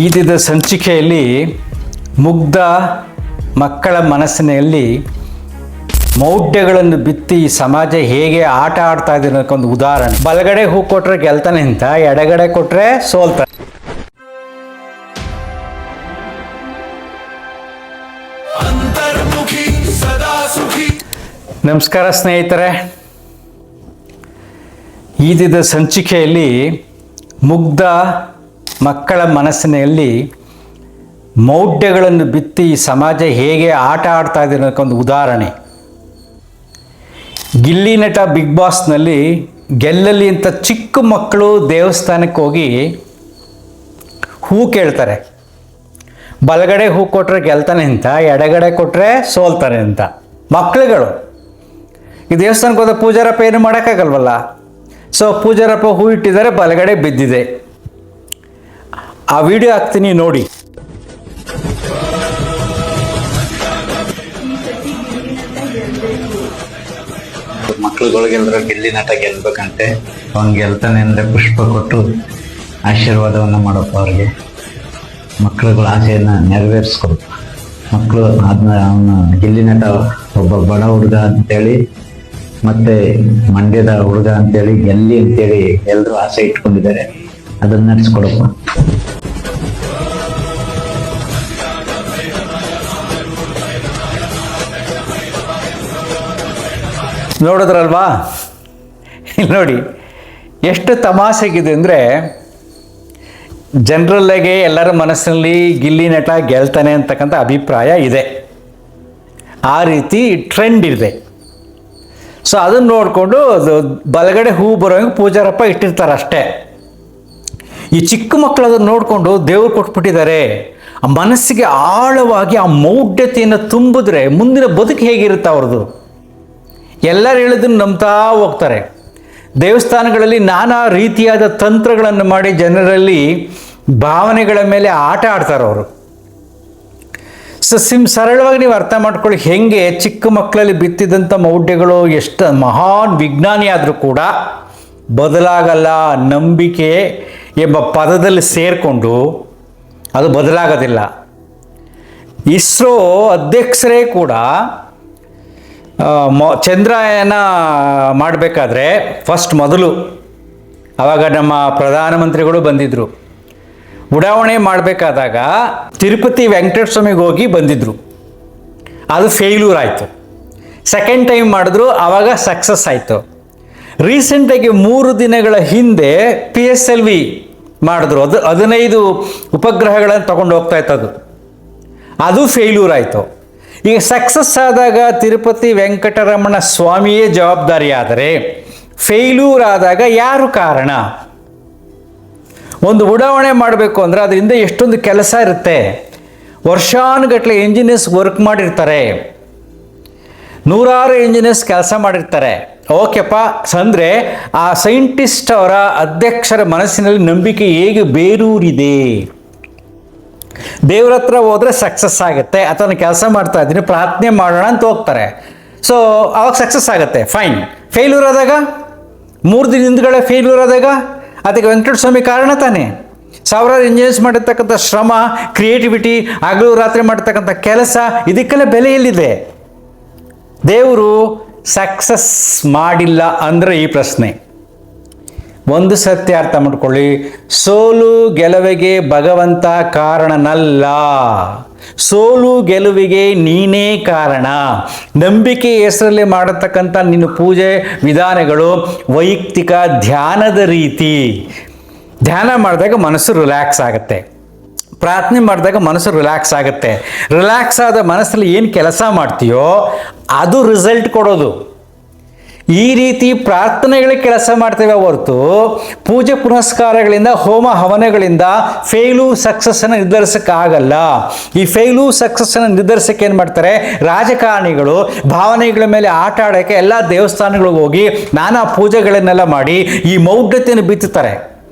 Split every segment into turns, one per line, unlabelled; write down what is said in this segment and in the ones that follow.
ಈ ದಿನದ ಸಂಚಿಕೆಯಲ್ಲಿ ಮುಗ್ಧ ಮಕ್ಕಳ ಮನಸ್ಸಿನಲ್ಲಿ ಮೌಢ್ಯಗಳನ್ನು ಬಿತ್ತಿ ಸಮಾಜ ಹೇಗೆ ಆಟ ಆಡ್ತಾ ಇದೆ ಅನ್ನೋಕ್ಕೊಂದು ಉದಾಹರಣೆ. ಬಲಗಡೆ ಹೂ ಕೊಟ್ಟರೆ ಗೆಲ್ತಾನೆ ಅಂತ, ಎಡಗಡೆ ಕೊಟ್ಟರೆ ಸೋಲ್ತಾನೆ. ನಮಸ್ಕಾರ ಸ್ನೇಹಿತರೆ, ಈ ದಿನದ ಸಂಚಿಕೆಯಲ್ಲಿ ಮುಗ್ಧ ಮಕ್ಕಳ ಮನಸ್ಸಿನಲ್ಲಿ ಮೌಢ್ಯಗಳನ್ನು ಬಿತ್ತಿ ಸಮಾಜ ಹೇಗೆ ಆಟ ಆಡ್ತಾ ಇದೆ ಅನ್ನೋಕ್ಕೊಂದು ಉದಾಹರಣೆ. ಗಿಲ್ಲಿ ನಟ ಬಿಗ್ ಬಾಸ್ನಲ್ಲಿ ಗೆಲ್ಲಲಿ ಅಂತ ಚಿಕ್ಕ ಮಕ್ಕಳು ದೇವಸ್ಥಾನಕ್ಕೆ ಹೋಗಿ ಹೂ ಕೇಳ್ತಾರೆ. ಬಲಗಡೆ ಹೂ ಕೊಟ್ಟರೆ ಗೆಲ್ತಾನೆ ಅಂತ, ಎಡಗಡೆ ಕೊಟ್ಟರೆ ಸೋಲ್ತಾನೆ ಅಂತ. ಮಕ್ಕಳುಗಳು ಈ ದೇವಸ್ಥಾನಕ್ಕೆ ಹೋದ ಪೂಜಾರಪ್ಪ ಏನು ಮಾಡೋಕ್ಕಾಗಲ್ವಲ್ಲ. ಸೊ ಪೂಜಾರಪ್ಪ ಹೂ ಇಟ್ಟಿದ್ದಾರೆ, ಬಲಗಡೆ ಬಿದ್ದಿದೆ. ಆ ವಿಡಿಯೋ ಹಾಕ್ತೀನಿ ನೋಡಿ.
ಮಕ್ಳುಗಳಿಗೆಲ್ಲರೂ ಗಿಲ್ಲಿ ನಟ ಗೆಲ್ಬೇಕಂತೆ. ಅವ್ನು ಗೆಲ್ತಾನೆ ಅಂದರೆ ಪುಷ್ಪ ಕೊಟ್ಟು ಆಶೀರ್ವಾದವನ್ನು ಮಾಡಪ್ಪ. ಅವ್ರಿಗೆ ಮಕ್ಳುಗಳ ಆಸೆಯನ್ನು ನೆರವೇರಿಸ್ಕೊಡು. ಮಕ್ಕಳು ಅದನ್ನ ಅವನ ಗಿಲ್ಲಿ ನಟ ಒಬ್ಬ ಬಡ ಹುಡುಗ ಅಂತೇಳಿ ಮತ್ತೆ ಮಂಡ್ಯದ ಹುಡುಗ ಅಂತೇಳಿ ಗೆಲ್ಲಿ ಅಂತೇಳಿ ಎಲ್ಲರೂ ಆಸೆ ಇಟ್ಕೊಂಡಿದ್ದಾರೆ. ಅದನ್ನ ನಡೆಸ್ಕೊಡಪ್ಪ.
ನೋಡಿದ್ರಲ್ವಾ, ನೋಡಿ ಎಷ್ಟು ತಮಾಷೆಗಿದೆ ಅಂದರೆ, ಜನರಲ್ಲಾಗೆ ಎಲ್ಲರ ಮನಸ್ಸಿನಲ್ಲಿ ಗಿಲ್ಲಿ ನಟ ಗೆಲ್ತಾನೆ ಅಂತಕ್ಕಂಥ ಅಭಿಪ್ರಾಯ ಇದೆ. ಆ ರೀತಿ ಟ್ರೆಂಡ್ ಇದೆ. ಸೊ ಅದನ್ನು ನೋಡಿಕೊಂಡು ಅದು ಬಲಗಡೆ ಹೂ ಬರೋಂಗೆ ಪೂಜಾರಪ್ಪ ಇಟ್ಟಿರ್ತಾರೆ ಅಷ್ಟೇ. ಈ ಚಿಕ್ಕ ಮಕ್ಕಳು ಅದನ್ನು ನೋಡಿಕೊಂಡು ದೇವರು ಕೊಟ್ಬಿಟ್ಟಿದ್ದಾರೆ. ಆ ಮನಸ್ಸಿಗೆ ಆಳವಾಗಿ ಆ ಮೌಢ್ಯತೆಯನ್ನು ತುಂಬಿದ್ರೆ ಮುಂದಿನ ಬದುಕು ಹೇಗಿರುತ್ತೆ ಅವ್ರದ್ದು. ಎಲ್ಲರೂ ಹೇಳಿದ್ದನ್ನು ನಂಬ್ತಾ ಹೋಗ್ತಾರೆ. ದೇವಸ್ಥಾನಗಳಲ್ಲಿ ನಾನಾ ರೀತಿಯಾದ ತಂತ್ರಗಳನ್ನು ಮಾಡಿ ಜನರಲ್ಲಿ ಭಾವನೆಗಳ ಮೇಲೆ ಆಟ ಆಡ್ತಾರೆ ಅವರು. ಸರಳವಾಗಿ ನೀವು ಅರ್ಥ ಮಾಡ್ಕೊಳ್ಳಿ, ಹೆಂಗೆ ಚಿಕ್ಕ ಮಕ್ಕಳಲ್ಲಿ ಬಿತ್ತಿದಂಥ ಮೌಢ್ಯಗಳು ಎಷ್ಟು ಮಹಾನ್ ವಿಜ್ಞಾನಿ ಆದರೂ ಕೂಡ ಬದಲಾಗಲ್ಲ. ನಂಬಿಕೆ ಎಂಬ ಪದದಲ್ಲಿ ಸೇರಿಕೊಂಡು ಅದು ಬದಲಾಗೋದಿಲ್ಲ. ಇಸ್ರೋ ಅಧ್ಯಕ್ಷರೇ ಕೂಡ ಚಂದ್ರಯಾನ ಮಾಡಬೇಕಾದ್ರೆ ಮೊದಲು ಆವಾಗ ನಮ್ಮ ಪ್ರಧಾನಮಂತ್ರಿಗಳು ಬಂದಿದ್ದರು. ಉಡಾವಣೆ ಮಾಡಬೇಕಾದಾಗ ತಿರುಪತಿ ವೆಂಕಟೇಶ್ವರ ಸ್ವಾಮಿಗೆ ಹೋಗಿ ಬಂದಿದ್ದರು. ಅದು ಫೇಲ್ಯೂರ್ ಆಯಿತು. ಸೆಕೆಂಡ್ ಟೈಮ್ ಮಾಡಿದ್ರು, ಆವಾಗ ಸಕ್ಸಸ್ ಆಯಿತು. ರೀಸೆಂಟಾಗಿ 3 ದಿನಗಳ ಹಿಂದೆ PSLV ಮಾಡಿದ್ರು. ಅದು 15 ಉಪಗ್ರಹಗಳನ್ನು ತಗೊಂಡು ಹೋಗ್ತಾ ಇತ್ತು. ಅದು ಫೇಲ್ಯೂರ್ ಆಯಿತು. ಈಗ ಸಕ್ಸಸ್ ಆದಾಗ ತಿರುಪತಿ ವೆಂಕಟರಮಣ ಸ್ವಾಮಿಯೇ ಜವಾಬ್ದಾರಿ ಆದರೆ, ಫೇಲ್ಯೂರ್ ಆದಾಗ ಯಾರು ಕಾರಣ? ಒಂದು ಉಡಾವಣೆ ಮಾಡಬೇಕು ಅಂದರೆ ಅದರಿಂದ ಎಷ್ಟೊಂದು ಕೆಲಸ ಇರುತ್ತೆ. ವರ್ಷಾನುಗಟ್ಟಲೆ ಇಂಜಿನಿಯರ್ಸ್ ವರ್ಕ್ ಮಾಡಿರ್ತಾರೆ, ನೂರಾರು ಇಂಜಿನಿಯರ್ಸ್ ಕೆಲಸ ಮಾಡಿರ್ತಾರೆ. ಓಕೆಪ್ಪ ಅಂದರೆ ಆ ಸೈಂಟಿಸ್ಟ್ ಅವರ ಅಧ್ಯಕ್ಷರ ಮನಸ್ಸಿನಲ್ಲಿ ನಂಬಿಕೆ ಹೇಗೆ ಬೇರೂರಿದೆ. ದೇವ್ರ ಹತ್ರ ಹೋದರೆ ಸಕ್ಸಸ್ ಆಗುತ್ತೆ, ಅಥವಾ ಕೆಲಸ ಮಾಡ್ತಾ ಇದ್ದೀನಿ ಪ್ರಾರ್ಥನೆ ಮಾಡೋಣ ಅಂತ ಹೋಗ್ತಾರೆ. ಸೊ ಅವಾಗ ಸಕ್ಸಸ್ ಆಗುತ್ತೆ, ಫೈನ್. ಫೇಲ್ಯೂರ್ ಆದಾಗ 3 ದಿನ ಹಿಂದ್ಗಡೆ ಫೇಲ್ಯೂರ್ ಆದಾಗ ಅದಕ್ಕೆ ವೆಂಕಟೇಶ್ವರ ಸ್ವಾಮಿ ಕಾರಣ ತಾನೆ. ಸಾವಿರಾರು ಇಂಜಿನಿಯರ್ಸ್ ಮಾಡಿರ್ತಕ್ಕಂಥ ಶ್ರಮ, ಕ್ರಿಯೇಟಿವಿಟಿ, ಹಗಲು ರಾತ್ರಿ ಮಾಡಿರ್ತಕ್ಕಂಥ ಕೆಲಸ, ಇದಕ್ಕೆಲ್ಲ ಬೆಲೆ ಎಲ್ಲಿದೆ? ದೇವರು ಸಕ್ಸಸ್ ಮಾಡಿಲ್ಲ ಅಂದರೆ ಈ ಪ್ರಶ್ನೆ. ಒಂದು ಸತ್ಯ ಅರ್ಥ ಮಾಡ್ಕೊಳ್ಳಿ, ಸೋಲು ಗೆಲುವಿಗೆ ಭಗವಂತ ಕಾರಣನಲ್ಲ. ಸೋಲು ಗೆಲುವಿಗೆ ನೀನೇ ಕಾರಣ. ನಂಬಿಕೆ ಹೆಸರಲ್ಲಿ ಮಾಡತಕ್ಕಂಥ ನಿನ್ನ ಪೂಜೆ ವಿಧಾನಗಳು ವೈಯಕ್ತಿಕ ಧ್ಯಾನದ ರೀತಿ. ಧ್ಯಾನ ಮಾಡಿದಾಗ ಮನಸ್ಸು ರಿಲ್ಯಾಕ್ಸ್ ಆಗುತ್ತೆ, ಪ್ರಾರ್ಥನೆ ಮಾಡಿದಾಗ ಮನಸ್ಸು ರಿಲ್ಯಾಕ್ಸ್ ಆಗುತ್ತೆ. ರಿಲ್ಯಾಕ್ಸ್ ಆದ ಮನಸ್ಸಲ್ಲಿ ಏನು ಕೆಲಸ ಮಾಡ್ತೀಯೋ ಅದು ರಿಸಲ್ಟ್ ಕೊಡೋದು. ಈ ರೀತಿ ಪ್ರಾರ್ಥನೆಗಳಿಗೆ ಕೆಲಸ ಮಾಡ್ತೇವೆ ಹೊರತು ಪೂಜೆ ಪುನಸ್ಕಾರಗಳಿಂದ, ಹೋಮ ಹವನಗಳಿಂದ ಫೇಲ್ಯೂರ್ ಸಕ್ಸಸ್ಸನ್ನು ನಿರ್ಧರಿಸೋಕ್ಕಾಗಲ್ಲ. ಈ ಫೇಲ್ಯೂರ್ ಸಕ್ಸಸ್ಸನ್ನು ನಿರ್ಧರಿಸೋಕ್ಕೆ ಏನು ಮಾಡ್ತಾರೆ ರಾಜಕಾರಣಿಗಳು? ಭಾವನೆಗಳ ಮೇಲೆ ಆಟ ಆಡೋಕ್ಕೆ ಎಲ್ಲ ದೇವಸ್ಥಾನಗಳಿಗೆ ಹೋಗಿ ನಾನಾ ಪೂಜೆಗಳನ್ನೆಲ್ಲ ಮಾಡಿ ಈ ಮೌಢ್ಯತೆಯನ್ನು ಬಿತ್ತುತ್ತಾರೆ.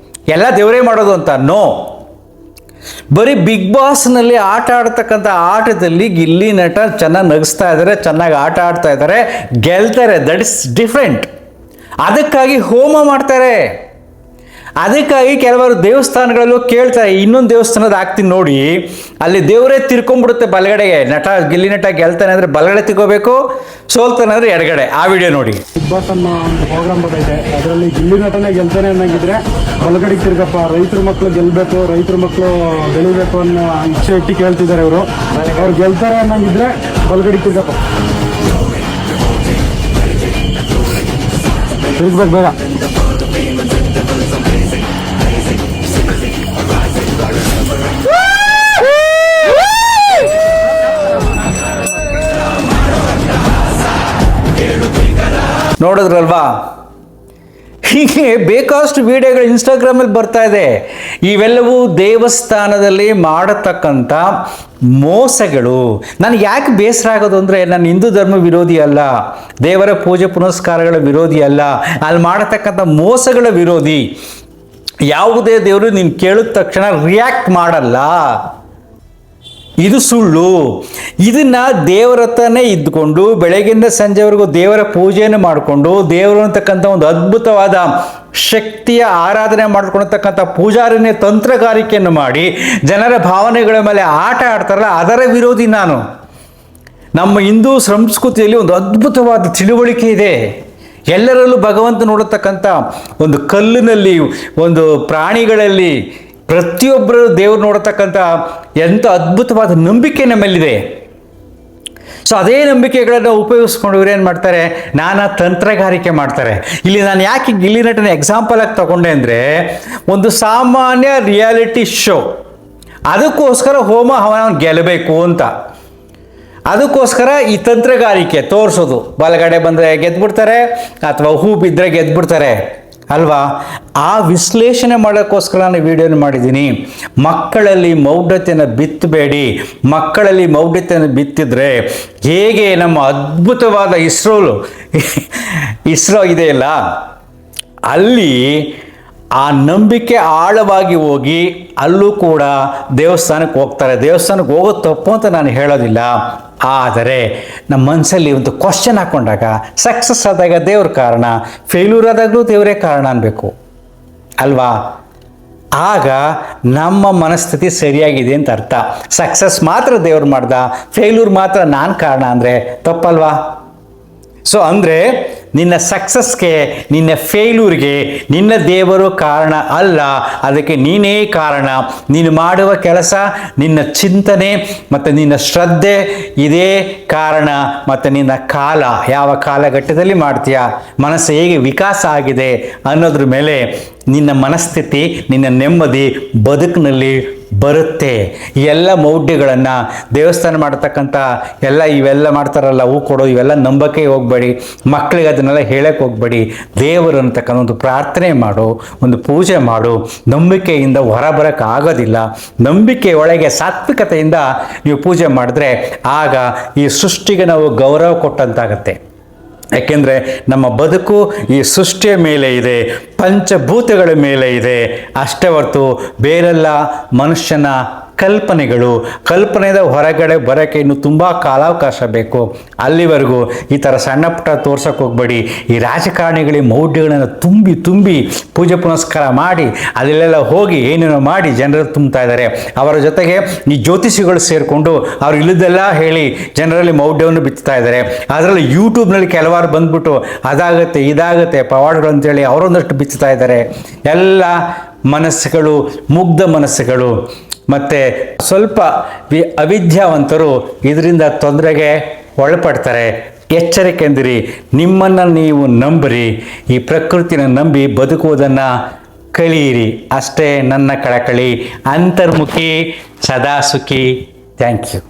ಎಲ್ಲ ದೇವರೇ ಮಾಡೋದು ಅಂತ ನೋ. ಬರೀ ಬಿಗ್ ಬಾಸ್ನಲ್ಲಿ ಆಟ ಆಡ್ತಕ್ಕಂಥ ಆಟದಲ್ಲಿ ಗಿಲ್ಲಿ ನಟ ಚೆನ್ನಾಗಿ ನಗಿಸ್ತಾ ಇದ್ದಾರೆ, ಚೆನ್ನಾಗಿ ಆಟ ಆಡ್ತಾ ಇದ್ದಾರೆ, ಗೆಲ್ತಾರೆ. That is different. ಅದಕ್ಕಾಗಿ ಹೋಮ ಮಾಡ್ತಾರೆ. ಅದಕ್ಕಾಗಿ ಕೆಲವರು ದೇವಸ್ಥಾನಗಳಲ್ಲೂ ಕೇಳ್ತಾರೆ, ಇನ್ನೊಂದು ದೇವಸ್ಥಾನದ ಹಾಕ್ತೀನಿ ನೋಡಿ, ಅಲ್ಲಿ ದೇವರೇ ತಿರ್ಕೊಂಡ್ಬಿಡುತ್ತೆ ಬಲಗಡೆಗೆ. ಗಿಲ್ಲಿ ನಟ ಗೆಲ್ತಾನೆ ಅಂದರೆ ಬಲಗಡೆ ತಿರ್ಕೋಬೇಕು, ಸೋಲ್ತಾನೆ ಅಂದರೆ ಎಡಗಡೆ. ಆ ವಿಡಿಯೋ ನೋಡಿ.
ಬಿಗ್ ಬಾಸ್ ಅನ್ನೋ ಒಂದು ಪ್ರೋಗ್ರಾಮ್ ಬರ್ತೈತೆ, ಅದರಲ್ಲಿ ಗಿಲ್ಲಿ ನಟನೆ ಗೆಲ್ತಾನೆ ಅನ್ನಂಗಿದ್ರೆ ಬಲಗಡೆಗೆ ತಿರ್ಗಪ್ಪ, ರೈತರ ಮಕ್ಕಳು ಗೆಲ್ಲಬೇಕು, ರೈತರ ಮಕ್ಕಳು ಬೆಳಿಬೇಕು ಅನ್ನೋ ಇಚ್ಛೆ ಇಟ್ಟು ಕೇಳ್ತಿದ್ದಾರೆ ಇವರು. ಅವ್ರು ಗೆಲ್ತಾರೆ ಅನ್ನಂಗಿದ್ರೆ ಬಲಗಡೆಗೆ ತಿರ್ಗಪ್ಪ, ತಿರ್ಗ್ಬೇಕು ಬೇಗ.
ನೋಡಿದ್ರಲ್ವಾ, ಹೀಗೆ ಬೇಕಾದಷ್ಟು ವಿಡಿಯೋಗಳು ಇನ್ಸ್ಟಾಗ್ರಾಮಲ್ಲಿ ಬರ್ತಾ ಇದೆ. ಇವೆಲ್ಲವೂ ದೇವಸ್ಥಾನದಲ್ಲಿ ಮಾಡತಕ್ಕಂಥ ಮೋಸಗಳು. ನನಗೆ ಯಾಕೆ ಬೇಸರ ಆಗೋದು ಅಂದರೆ, ನಾನು ಹಿಂದೂ ಧರ್ಮ ವಿರೋಧಿ ಅಲ್ಲ, ದೇವರ ಪೂಜೆ ಪುನಸ್ಕಾರಗಳ ವಿರೋಧಿ ಅಲ್ಲ, ಅಲ್ಲಿ ಮಾಡತಕ್ಕಂಥ ಮೋಸಗಳ ವಿರೋಧಿ. ಯಾವುದೇ ದೇವರು ನೀನು ಕೇಳಿದ ತಕ್ಷಣ ರಿಯಾಕ್ಟ್ ಮಾಡಲ್ಲ, ಇದು ಸುಳ್ಳು. ಇದನ್ನ ದೇವರ ಹತ್ರನೇ ಇದ್ದುಕೊಂಡು ಬೆಳಗಿಂದ ಸಂಜೆವರೆಗೂ ದೇವರ ಪೂಜೆಯನ್ನು ಮಾಡಿಕೊಂಡು ದೇವರು ಅಂತಕ್ಕಂಥ ಒಂದು ಅದ್ಭುತವಾದ ಶಕ್ತಿಯ ಆರಾಧನೆ ಮಾಡ್ಕೊಳ್ತಕ್ಕಂಥ ಪೂಜಾರಿನೇ ತಂತ್ರಗಾರಿಕೆಯನ್ನು ಮಾಡಿ ಜನರ ಭಾವನೆಗಳ ಮೇಲೆ ಆಟ ಆಡ್ತಾರಲ್ಲ, ಅದರ ವಿರೋಧಿ ನಾನು. ನಮ್ಮ ಹಿಂದೂ ಸಂಸ್ಕೃತಿಯಲ್ಲಿ ಒಂದು ಅದ್ಭುತವಾದ ತಿಳುವಳಿಕೆ ಇದೆ. ಎಲ್ಲರಲ್ಲೂ ಭಗವಂತ ನೋಡತಕ್ಕಂಥ ಒಂದು ಕಲ್ಲಿನಲ್ಲಿ, ಒಂದು ಪ್ರಾಣಿಗಳಲ್ಲಿ, ಪ್ರತಿಯೊಬ್ಬರು ದೇವರು ನೋಡತಕ್ಕಂಥ ಎಂಥ ಅದ್ಭುತವಾದ ನಂಬಿಕೆ ನಮ್ಮಲ್ಲಿದೆ. ಸೊ ಅದೇ ನಂಬಿಕೆಗಳನ್ನು ಉಪಯೋಗಿಸ್ಕೊಂಡು ಇವ್ರೇನು ಮಾಡ್ತಾರೆ, ನಾನಾ ತಂತ್ರಗಾರಿಕೆ ಮಾಡ್ತಾರೆ. ಇಲ್ಲಿ ನಾನು ಯಾಕೆ ಗಿಲ್ಲಿ ನಟನ ಎಕ್ಸಾಂಪಲ್ ಆಗಿ ತಗೊಂಡೆ ಅಂದರೆ, ಒಂದು ಸಾಮಾನ್ಯ ರಿಯಾಲಿಟಿ ಶೋ, ಅದಕ್ಕೋಸ್ಕರ ಹೋಮ ಹವನ ಗೆಲ್ಲಬೇಕು ಅಂತ, ಅದಕ್ಕೋಸ್ಕರ ಈ ತಂತ್ರಗಾರಿಕೆ ತೋರಿಸೋದು. ಬಲಗಡೆ ಬಂದರೆ ಗೆದ್ಬಿಡ್ತಾರೆ, ಅಥವಾ ಹೂ ಬಿದ್ದರೆ ಗೆದ್ಬಿಡ್ತಾರೆ ಅಲ್ವಾ. ಆ ವಿಶ್ಲೇಷಣೆ ಮಾಡೋಕ್ಕೋಸ್ಕರ ನಾನು ವಿಡಿಯೋನ ಮಾಡಿದ್ದೀನಿ. ಮಕ್ಕಳಲ್ಲಿ ಮೌಢ್ಯತೆಯನ್ನು ಬಿತ್ತಬೇಡಿ. ಮಕ್ಕಳಲ್ಲಿ ಮೌಢ್ಯತೆಯನ್ನು ಬಿತ್ತಿದ್ರೆ ಹೇಗೆ ನಮ್ಮ ಅದ್ಭುತವಾದ ಇಸ್ರೋ ಇದೆಯಲ್ಲ, ಅಲ್ಲಿ ಆ ನಂಬಿಕೆ ಆಳವಾಗಿ ಹೋಗಿ ಅಲ್ಲೂ ಕೂಡ ದೇವಸ್ಥಾನಕ್ಕೆ ಹೋಗ್ತಾರೆ. ದೇವಸ್ಥಾನಕ್ಕೆ ಹೋಗೋದು ತಪ್ಪು ಅಂತ ನಾನು ಹೇಳೋದಿಲ್ಲ, ಆದರೆ ನಮ್ಮ ಮನಸ್ಸಲ್ಲಿ ಒಂದು ಕ್ವಶನ್ ಹಾಕ್ಕೊಂಡಾಗ ಸಕ್ಸಸ್ ಆದಾಗ ದೇವ್ರ ಕಾರಣ, ಫೇಲ್ಯೂರ್ ಆದಾಗಲೂ ದೇವರೇ ಕಾರಣ ಅನ್ಬೇಕು ಅಲ್ವಾ. ಆಗ ನಮ್ಮ ಮನಸ್ಥಿತಿ ಸರಿಯಾಗಿದೆ ಅಂತ ಅರ್ಥ. ಸಕ್ಸಸ್ ಮಾತ್ರ ದೇವ್ರು ಮಾಡ್ದ, ಫೇಲ್ಯೂರ್ ಮಾತ್ರ ನಾನು ಕಾರಣ ಅಂದರೆ ತಪ್ಪಲ್ವಾ. ಸೊ ಅಂದರೆ ನಿನ್ನ ಸಕ್ಸಸ್ಗೆ, ನಿನ್ನ ಫೇಲ್ಯೂರ್ಗೆ ನಿನ್ನ ದೇವರು ಕಾರಣ ಅಲ್ಲ, ಅದಕ್ಕೆ ನೀನೇ ಕಾರಣ. ನೀನು ಮಾಡುವ ಕೆಲಸ, ನಿನ್ನ ಚಿಂತನೆ ಮತ್ತು ನಿನ್ನ ಶ್ರದ್ಧೆ ಇದೇ ಕಾರಣ. ಮತ್ತು ನಿನ್ನ ಕಾಲ, ಯಾವ ಕಾಲಘಟ್ಟದಲ್ಲಿ ಮಾಡ್ತೀಯಾ, ಮನಸ್ಸು ಹೇಗೆ ವಿಕಾಸ ಆಗಿದೆ ಅನ್ನೋದ್ರ ಮೇಲೆ ನಿನ್ನ ಮನಸ್ಥಿತಿ, ನಿನ್ನ ನೆಮ್ಮದಿ ಬದುಕಿನಲ್ಲಿ ಬರುತ್ತೆ. ಈ ಎಲ್ಲ ಮೌಢ್ಯಗಳನ್ನು ದೇವಸ್ಥಾನ ಮಾಡತಕ್ಕಂಥ ಇವೆಲ್ಲ ಮಾಡ್ತಾರಲ್ಲ, ಹೂ ಕೊಡೋ, ಇವೆಲ್ಲ ನಂಬಕ್ಕೆ ಹೋಗಬೇಡಿ. ಮಕ್ಕಳಿಗೆ ಅದನ್ನೆಲ್ಲ ಹೇಳಕ್ಕೆ ಹೋಗಬೇಡಿ. ದೇವರು ಅಂತಕ್ಕಂಥ ಒಂದು ಪ್ರಾರ್ಥನೆ ಮಾಡು, ಒಂದು ಪೂಜೆ ಮಾಡು. ನಂಬಿಕೆಯಿಂದ ಹೊರಬರೋಕ್ಕೆ ಆಗೋದಿಲ್ಲ. ನಂಬಿಕೆ ಒಳಗೆ ಸಾತ್ವಿಕತೆಯಿಂದ ನೀವು ಪೂಜೆ ಮಾಡಿದ್ರೆ ಆಗ ಈ ಸೃಷ್ಟಿಗೆ ನಾವು ಗೌರವ ಕೊಟ್ಟಂತಾಗತ್ತೆ. ಯಾಕೆಂದರೆ ನಮ್ಮ ಬದುಕು ಈ ಸೃಷ್ಟಿಯ ಮೇಲೆ ಇದೆ, ಪಂಚಭೂತಗಳ ಮೇಲೆ ಇದೆ ಅಷ್ಟೇ ಹೊರತು ಬೇರೆಲ್ಲ ಮನುಷ್ಯನ ಕಲ್ಪನೆಯಿಂದ ಹೊರಗಡೆ ಬರೋಕ್ಕೆ ಇನ್ನು ತುಂಬ ಕಾಲಾವಕಾಶ ಬೇಕು. ಅಲ್ಲಿವರೆಗೂ ಈ ಥರ ಸಣ್ಣ ಪುಟ್ಟ ತೋರ್ಸೋಕೆ ಹೋಗಬೇಡಿ. ಈ ರಾಜಕಾರಣಿಗಳಿಗೆ ಮೌಢ್ಯಗಳನ್ನು ತುಂಬಿ ಪೂಜೆ ಪುನಸ್ಕಾರ ಮಾಡಿ ಅಲ್ಲೆಲ್ಲ ಹೋಗಿ ಏನೇನೋ ಮಾಡಿ ಜನರು ತುಂಬ್ತಾ ಇದ್ದಾರೆ. ಅವರ ಜೊತೆಗೆ ಈ ಜ್ಯೋತಿಷಿಗಳು ಸೇರಿಕೊಂಡು ಅವ್ರು ಇಲ್ಲದೆಲ್ಲ ಹೇಳಿ ಜನರಲ್ಲಿ ಮೌಢ್ಯವನ್ನು ಬಿತ್ತಾ ಇದ್ದಾರೆ. ಅದರಲ್ಲಿ ಯೂಟ್ಯೂಬ್ನಲ್ಲಿ ಕೆಲವಾರು ಬಂದ್ಬಿಟ್ಟು ಅದಾಗುತ್ತೆ ಇದಾಗುತ್ತೆ ಪವಾಡಗಳು ಅಂತೇಳಿ ಅವರೊಂದಷ್ಟು ಬಿಚ್ಚುತ್ತಾ ಇದ್ದಾರೆ. ಎಲ್ಲ ಮನಸ್ಸುಗಳು, ಮುಗ್ಧ ಮನಸ್ಸುಗಳು ಮತ್ತು ಸ್ವಲ್ಪ ಅವಿದ್ಯಾವಂತರು ಇದರಿಂದ ತೊಂದರೆಗೆ ಒಳಪಡ್ತಾರೆ. ಎಚ್ಚರಿಕೆಂದಿರಿ. ನಿಮ್ಮನ್ನು ನೀವು ನಂಬಿರಿ, ಈ ಪ್ರಕೃತಿನ ನಂಬಿ ಬದುಕುವುದನ್ನು ಕಲಿಯಿರಿ. ಅಷ್ಟೇ ನನ್ನ ಕಳಕಳಿ. ಅಂತರ್ಮುಖಿ, ಸದಾ ಸುಖಿ. Thank you.